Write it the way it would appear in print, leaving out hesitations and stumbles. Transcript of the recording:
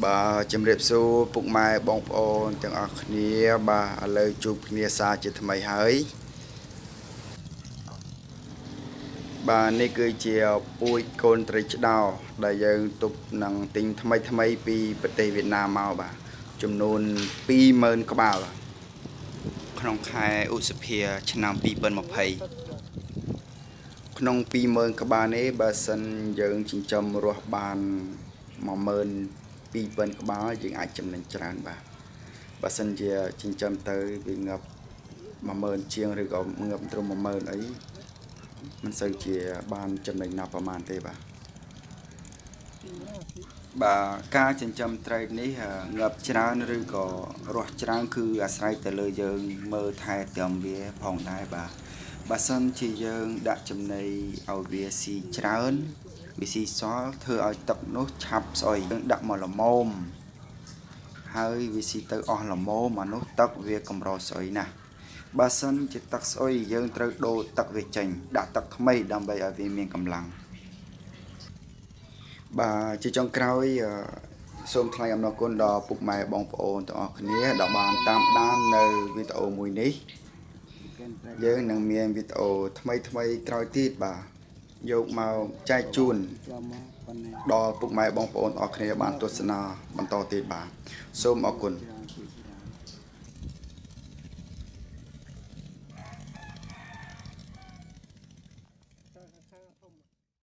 បាទជំរាបសួរពុកម៉ែបងប្អូនទាំងអស់គ្នាបាទឥឡូវជួបគ្នាសារជាថ្មីហើយបាទនេះគឺជាពូជកូនត្រីឆ្ដោដែលយើងទុកនឹងទិញថ្មីពីប្រទេសវៀតណាមមកបាទចំនួន20000ក្បាលក្នុងខែឧសភាឆ្នាំ2020ក្នុង20000ក្បាលនេះបើសិនយើងចិញ្ចឹមរស់បាន12000ក្បាលយើងអាចចំណេញច្រើនបាទបើសិនជាចិញ្ចឹមទៅវាងាប់10000ជាងឬក៏ងាប់ត្រឹម10000អីមិនសូវជាបានចំណេញណាស់ប្រហែលទេបាទការចិញ្ចឹមត្រីនេះងាប់ច្រើនឬក៏រស់ច្រើនគឺអាស្រ័យទៅលើយើងមើលថែទាំវាផងដែរបាទបើសិនជាយើងដាក់ចំណីឲ្យវាស៊ីច្រើនវាស៊ីសល់ធ្វើឲ្យទឹកនោះឆាប់ស្អុយយើងដាក់មកល្មមហើយវាស៊ីទៅអស់ល្មមអានោះទឹកវាកម្រស្អុយណាស់បើសិនជាទឹកស្អុយយើងត្រូវដូរទឹកវាចេញដាក់ទឹកថ្មីដើម្បីឲ្យវាមានកម្លាំងបាទជាចុងក្រោយសូមថ្លែងអំណរគុណដល់ពុកម៉ែបងប្អូនទាំងអស់គ្នាដែលបានតាមដាននៅវីដេអូមួយនេះយើងនឹងមានវីដេអូថ្មីក្រោយទៀតបាទយកមកចែកជូនដល់ពុកម៉ែបងប្អូនអរគ្នាបានទស្សនាបន្តទៀតបាទសូមអរគុណ